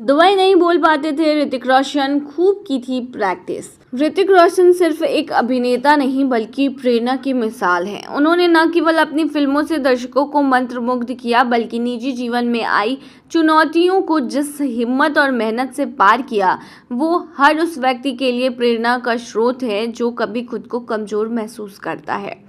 Dubai नहीं बोल पाते थे ऋतिक रोशन, खूब की थी प्रैक्टिस। ऋतिक रोशन सिर्फ एक अभिनेता नहीं बल्कि प्रेरणा की मिसाल है। उन्होंने न केवल अपनी फिल्मों से दर्शकों को मंत्रमुग्ध किया बल्कि निजी जीवन में आई चुनौतियों को जिस हिम्मत और मेहनत से पार किया, वो हर उस व्यक्ति के लिए प्रेरणा का स्रोत है जो कभी खुद को कमजोर महसूस करता है।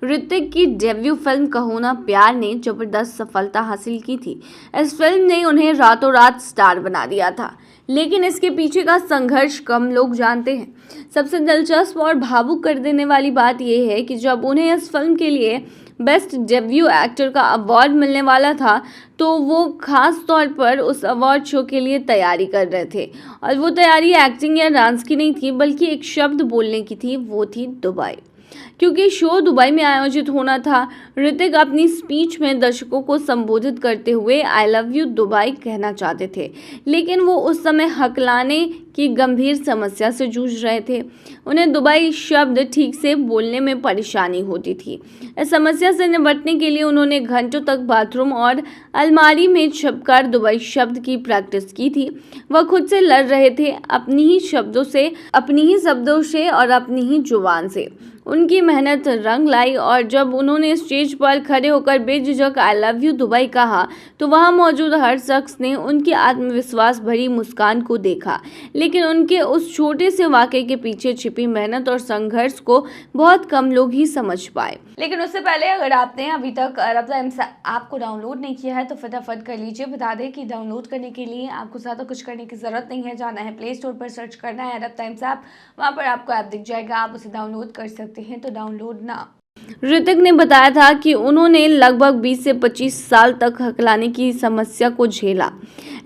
ऋतिक की डेब्यू फिल्म कहो ना प्यार ने जबरदस्त सफलता हासिल की थी। इस फिल्म ने उन्हें रातों रात स्टार बना दिया था, लेकिन इसके पीछे का संघर्ष कम लोग जानते हैं। सबसे दिलचस्प और भावुक कर देने वाली बात यह है कि जब उन्हें इस फिल्म के लिए बेस्ट डेब्यू एक्टर का अवार्ड मिलने वाला था, तो वो खास तौर पर उस अवार्ड शो के लिए तैयारी कर रहे थे। और वो तैयारी एक्टिंग या डांस की नहीं थी बल्कि एक शब्द बोलने की थी, वो थी दुबई। क्योंकि शो दुबई में आयोजित होना था, ऋतिक अपनी स्पीच में दर्शकों को संबोधित करते हुए आई लव यू दुबई कहना चाहते थे, लेकिन वो उस समय हकलाने की गंभीर समस्या से जूझ रहे थे। उन्हें दुबई शब्द ठीक से बोलने में परेशानी होती थी। इस समस्या से निपटने के लिए उन्होंने घंटों तक बाथरूम और अलमारी में छिपकर दुबई शब्द की प्रैक्टिस की थी। वह खुद से लड़ रहे थे, अपनी ही शब्दों से और अपनी ही जुबान से। उनकी मेहनत रंग लाई और जब उन्होंने स्टेज पर खड़े होकर बेझिझक आई लव यू दुबई कहा, तो वहां मौजूद हर शख्स ने उनकी आत्मविश्वास भरी मुस्कान को देखा। लेकिन उनके उस छोटे से वाक़े के पीछे छिपी मेहनत और संघर्ष को बहुत कम लोग ही समझ पाए। लेकिन उससे पहले अगर आपने अभी तक रब टाइम्स ऐप को डाउनलोड नहीं किया है तो फटाफट कर लीजिए। बता दें कि डाउनलोड करने के लिए आपको ज़्यादा कुछ करने की ज़रूरत नहीं है। जाना है प्ले स्टोर पर, सर्च करना है रब टाइम्स ऐप, वहाँ पर आपको ऐप दिख जाएगा, आप उसे डाउनलोड कर सकते हैं। तो डाउनलोड ना। ऋतिक ने बताया था कि उन्होंने लगभग 20 से 25 साल तक हकलाने की समस्या को झेला।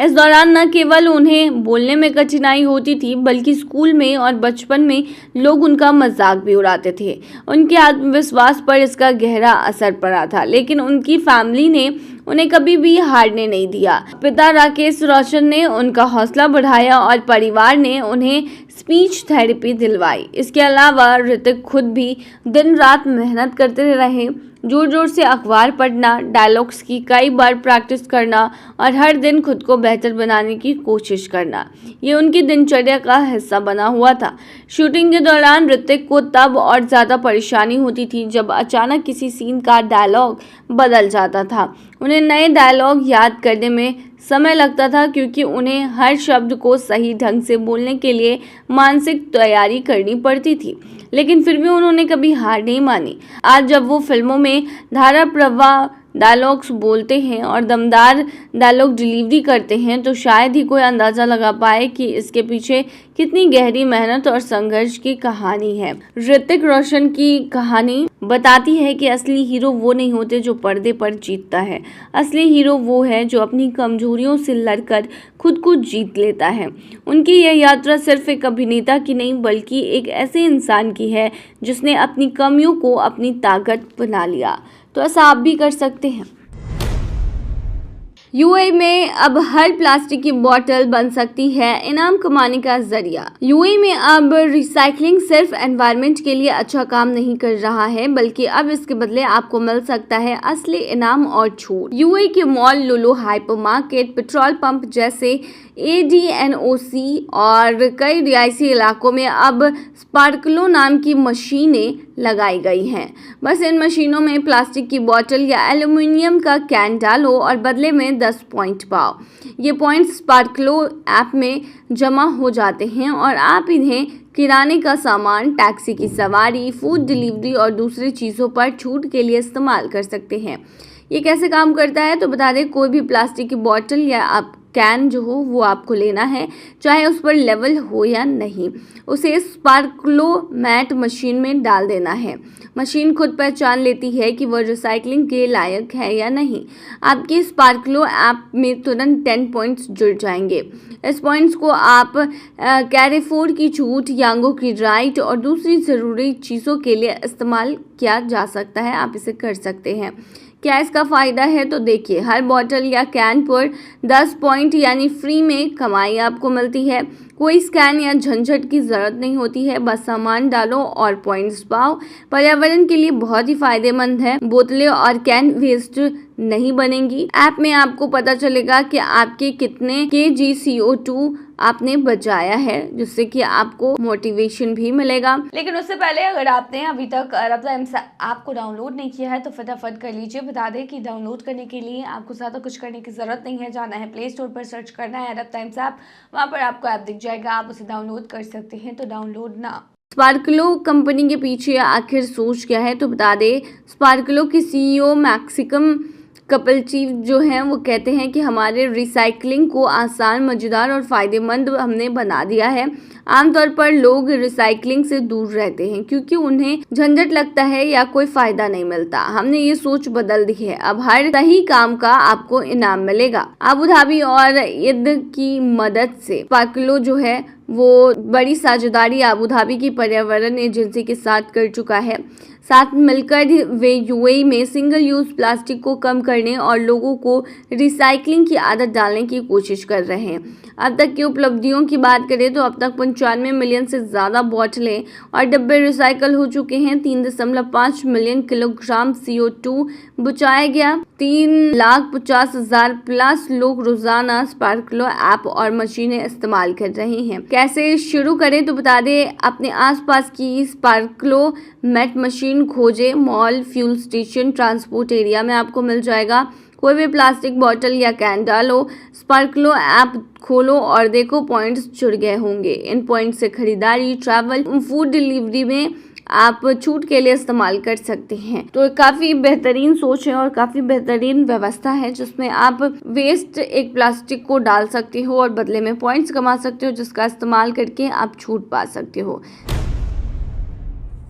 इस दौरान न केवल उन्हें बोलने में कठिनाई होती थी बल्कि स्कूल में और बचपन में लोग उनका मजाक भी उड़ाते थे। उनके आत्मविश्वास पर इसका गहरा असर पड़ा था, लेकिन उनकी फैमिली ने उन्हें कभी भी हारने नहीं दिया। पिता राकेश रोशन ने उनका हौसला बढ़ाया और परिवार ने उन्हें स्पीच थेरेपी दिलवाई। इसके अलावा ऋतिक खुद भी दिन रात मेहनत करते रहे, जोर जोर से अखबार पढ़ना, डायलॉग्स की कई बार प्रैक्टिस करना और हर दिन खुद को बेहतर बनाने की कोशिश करना, ये उनकी दिनचर्या का हिस्सा बना हुआ था। शूटिंग के दौरान ऋतिक को तब और ज़्यादा परेशानी होती थी जब अचानक किसी सीन का डायलॉग बदल जाता था। उन्हें नए डायलॉग याद करने में समय लगता था क्योंकि उन्हें हर शब्द को सही ढंग से बोलने के लिए मानसिक तैयारी करनी पड़ती थी, लेकिन फिर भी उन्होंने कभी हार नहीं मानी। आज जब वो फिल्मों में धारा प्रवाह डायलॉग्स बोलते हैं और दमदार डायलॉग डिलीवरी करते हैं, तो शायद ही कोई अंदाज़ा लगा पाए कि इसके पीछे कितनी गहरी मेहनत और संघर्ष की कहानी है। ऋतिक रोशन की कहानी बताती है कि असली हीरो वो नहीं होते जो पर्दे पर जीतता है। असली हीरो वो है जो अपनी कमजोरियों से लड़कर खुद को जीत लेता है। उनकी यह यात्रा सिर्फ एक अभिनेता की नहीं बल्कि एक ऐसे इंसान की है जिसने अपनी कमियों को अपनी ताकत बना लिया। तो ऐसा आप भी कर सकते हैं। यूएई में अब हर प्लास्टिक की बोतल बन सकती है इनाम कमाने का जरिया। यूएई में अब रिसाइकलिंग सिर्फ एनवायरनमेंट के लिए अच्छा काम नहीं कर रहा है बल्कि अब इसके बदले आपको मिल सकता है असली इनाम और छूट। यूएई के मॉल, लुलु हाइपरमार्केट, पेट्रोल पंप जैसे एडीएनओसी और कई रिहायशी इलाकों में अब स्पार्कलो नाम की मशीनें लगाई गई हैं। बस इन मशीनों में प्लास्टिक की बोतल या एल्युमिनियम का कैन डालो और बदले में 10 पॉइंट पाओ। ये पॉइंट स्पार्कलो ऐप में जमा हो जाते हैं और आप इन्हें किराने का सामान, टैक्सी की सवारी, फूड डिलीवरी और दूसरी चीज़ों पर छूट के लिए इस्तेमाल कर सकते हैं। ये कैसे काम करता है तो बता दें, कोई भी प्लास्टिक की बोतल या आप कैन जो हो वो आपको लेना है, चाहे उस पर लेवल हो या नहीं। उसे स्पार्कलो मैट मशीन में डाल देना है। मशीन खुद पहचान लेती है कि वह रिसाइकलिंग के लायक है या नहीं। आपके स्पार्कलो ऐप में तुरंत 10 पॉइंट्स जुड़ जाएंगे। इस पॉइंट्स को आप कैरेफोर की छूट, यांगो की राइड और दूसरी ज़रूरी चीज़ों के लिए इस्तेमाल किया जा सकता है। आप इसे कर सकते हैं। क्या इसका फ़ायदा है तो देखिए, हर बॉटल या कैन पर 10 पॉइंट यानी फ्री में कमाई आपको मिलती है। कोई स्कैन या झंझट की ज़रूरत नहीं होती है, बस सामान डालो और पॉइंट्स पाओ। पर्यावरण के लिए बहुत ही फ़ायदेमंद है। बोतलें और कैन वेस्ट नहीं बनेंगी। ऐप में आपको पता चलेगा कि आपके कितने kg CO2 आपने बचाया है, जिससे कि आपको मोटिवेशन भी मिलेगा। लेकिन उससे पहले अगर आपने अभी तक अरब टाइम्स ऐप को डाउनलोड नहीं किया है तो फटाफट कर लीजिए। बता दें कि डाउनलोड करने के लिए आपको ज़्यादा कुछ करने की ज़रूरत नहीं है। जाना है प्ले स्टोर पर, सर्च करना है अरब टाइम्स ऐप, वहाँ पर आपको ऐप दिख जाएगा, आप उसे डाउनलोड कर सकते हैं। तो डाउनलोड ना। स्पार्कलो कंपनी के पीछे आखिर सोच क्या है, तो बता दें स्पार्कलो की CEO मैक्सिकम कपलचीव जो हैं वो कहते हैं कि हमारे रिसाइकलिंग को आसान, मज़ेदार और फ़ायदेमंद हमने बना दिया है। आमतौर पर लोग रिसाइकलिंग से दूर रहते हैं क्योंकि उन्हें झंझट लगता है या कोई फ़ायदा नहीं मिलता। हमने ये सोच बदल दी है, अब हर सही काम का आपको इनाम मिलेगा। अबू धाबी और ईद की मदद से स्पार्कलो जो है वो बड़ी साझेदारी अबू धाबी की पर्यावरण एजेंसी के साथ कर चुका है। साथ मिलकर वे UAE में सिंगल यूज़ प्लास्टिक को कम करने और लोगों को रिसाइकलिंग की आदत डालने की कोशिश कर रहे हैं। अब तक की उपलब्धियों की बात करें तो अब तक 95 मिलियन से ज़्यादा बोतलें और डब्बे रिसाइकल हो चुके हैं। 3.5 मिलियन किलोग्राम CO2 बचाया गया। 3,50,000 प्लस लोग रोजाना स्पार्कलो ऐप और मशीनें इस्तेमाल कर रहे हैं। कैसे शुरू करें, तो बता दें अपने आसपास की स्पार्कलो मेट मशीन खोजें। Mall, fuel station, transport area में आपको मिल जाएगा। कोई भी प्लास्टिक बोतल या कैन डालो, स्पार्कलो ऐप खोलो और देखो पॉइंट्स जुड़ गए होंगे। इन पॉइंट से खरीदारी, ट्रैवल, फूड डिलीवरी में आप छूट के लिए इस्तेमाल कर सकते हैं। तो काफ़ी बेहतरीन सोच है और काफ़ी बेहतरीन व्यवस्था है जिसमें आप वेस्ट एक प्लास्टिक को डाल सकते हो और बदले में पॉइंट्स कमा सकते हो, जिसका इस्तेमाल करके आप छूट पा सकते हो।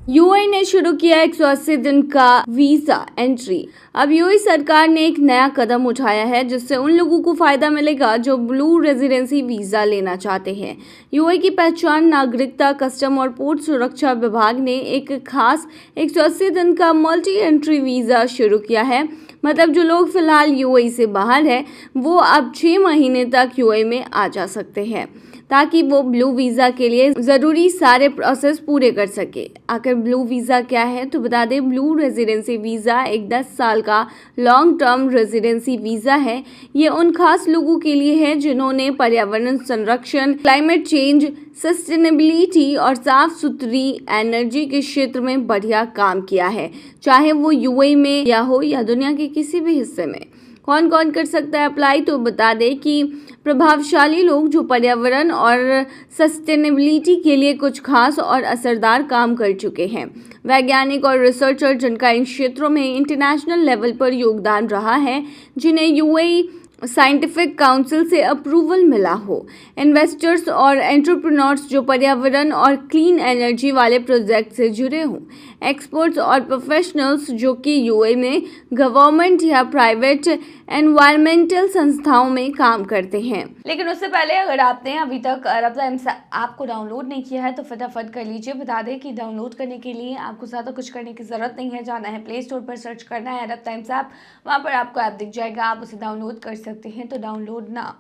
UAE ने शुरू किया 180 दिन का वीज़ा एंट्री। अब UAE सरकार ने एक नया कदम उठाया है जिससे उन लोगों को फायदा मिलेगा जो ब्लू रेजिडेंसी वीज़ा लेना चाहते हैं। UAE की पहचान, नागरिकता, कस्टम और पोर्ट सुरक्षा विभाग ने एक खास 180 दिन का मल्टी एंट्री वीज़ा शुरू किया है। मतलब जो लोग फिलहाल UAE से बाहर है वो अब 6 महीने तक UAE में आ जा सकते हैं ताकि वो ब्लू वीज़ा के लिए ज़रूरी सारे प्रोसेस पूरे कर सके। आखिर ब्लू वीज़ा क्या है, तो बता दें ब्लू रेजिडेंसी वीज़ा एक 10 साल का लॉन्ग टर्म रेजिडेंसी वीज़ा है। ये उन खास लोगों के लिए है जिन्होंने पर्यावरण संरक्षण, क्लाइमेट चेंज, सस्टेनेबिलिटी और साफ सुथरी एनर्जी के क्षेत्र में बढ़िया काम किया है, चाहे वो UAE में या दुनिया के किसी भी हिस्से में। कौन कौन कर सकता है अप्लाई, तो बता दें कि प्रभावशाली लोग जो पर्यावरण और सस्टेनेबिलिटी के लिए कुछ खास और असरदार काम कर चुके हैं, वैज्ञानिक और रिसर्चर जिनका इन क्षेत्रों में इंटरनेशनल लेवल पर योगदान रहा है, जिन्हें UAE साइंटिफिक काउंसिल से अप्रूवल मिला हो, इन्वेस्टर्स और एंटरप्रेन्योर्स जो पर्यावरण और क्लीन एनर्जी वाले प्रोजेक्ट से जुड़े हों, एक्सपर्ट्स और प्रोफेशनल्स जो कि UAE में गवर्नमेंट या प्राइवेट एनवायरमेंटल संस्थाओं में काम करते हैं। लेकिन उससे पहले अगर आपने अभी तक अरब टाइम्स ऐप को डाउनलोड नहीं किया है तो फटाफट कर लीजिए। बता दें कि डाउनलोड करने के लिए आपको ज़्यादा कुछ करने की ज़रूरत नहीं है। जाना है प्ले स्टोर पर, सर्च करना है अरब टाइम्स ऐप, वहाँ पर आपको ऐप दिख जाएगा, आप उसे डाउनलोड कर सकते हैं। तो डाउनलोड ना।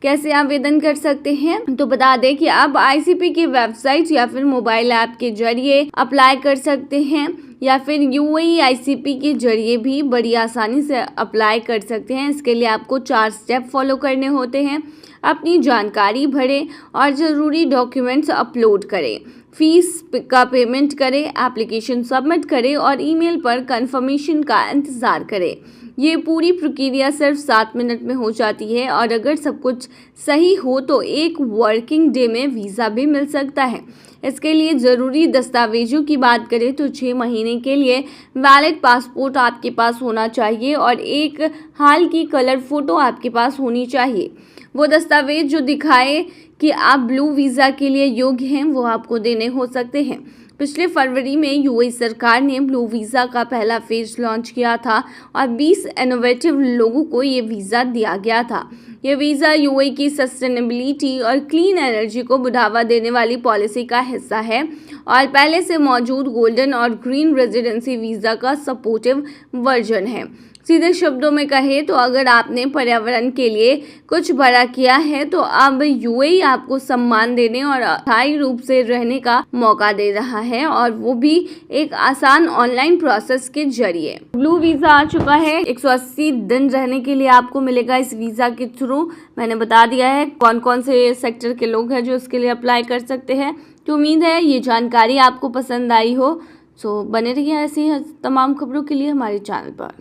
कैसे आवेदन कर सकते हैं, तो बता दें कि आप ICP की वेबसाइट या फिर मोबाइल ऐप के जरिए अप्लाई कर सकते हैं या फिर UAE ICP के जरिए भी बड़ी आसानी से अप्लाई कर सकते हैं। इसके लिए आपको 4 स्टेप फॉलो करने होते हैं। अपनी जानकारी भरें और ज़रूरी डॉक्यूमेंट्स अपलोड करें, फीस का पेमेंट करें, एप्लीकेशन सबमिट करें और ईमेल पर कंफर्मेशन का इंतज़ार करें। ये पूरी प्रक्रिया सिर्फ 7 मिनट में हो जाती है और अगर सब कुछ सही हो तो 1 वर्किंग डे में वीज़ा भी मिल सकता है। इसके लिए ज़रूरी दस्तावेजों की बात करें तो 6 महीने के लिए वैलिड पासपोर्ट आपके पास होना चाहिए और एक हाल की कलर फ़ोटो आपके पास होनी चाहिए। वो दस्तावेज जो दिखाए कि आप ब्लू वीज़ा के लिए योग्य हैं वो आपको देने हो सकते हैं। पिछले फरवरी में UAE सरकार ने ब्लू वीज़ा का पहला फेज लॉन्च किया था और 20 इनोवेटिव लोगों को ये वीज़ा दिया गया था। ये वीज़ा UAE की सस्टेनेबिलिटी और क्लीन एनर्जी को बढ़ावा देने वाली पॉलिसी का हिस्सा है और पहले से मौजूद गोल्डन और ग्रीन रेजिडेंसी वीज़ा का सपोर्टिव वर्जन है। सीधे शब्दों में कहे तो अगर आपने पर्यावरण के लिए कुछ बड़ा किया है तो अब यूएई आपको सम्मान देने और अस्थायी रूप से रहने का मौका दे रहा है, और वो भी एक आसान ऑनलाइन प्रोसेस के जरिए। ब्लू वीजा आ चुका है, 180 दिन रहने के लिए आपको मिलेगा इस वीजा के थ्रू। मैंने बता दिया है कौन कौन से सेक्टर के लोग हैं जो इसके लिए अप्लाई कर सकते हैं। तो उम्मीद है ये जानकारी आपको पसंद आई हो। सो बने रहिए ऐसी तमाम खबरों के लिए हमारे चैनल पर।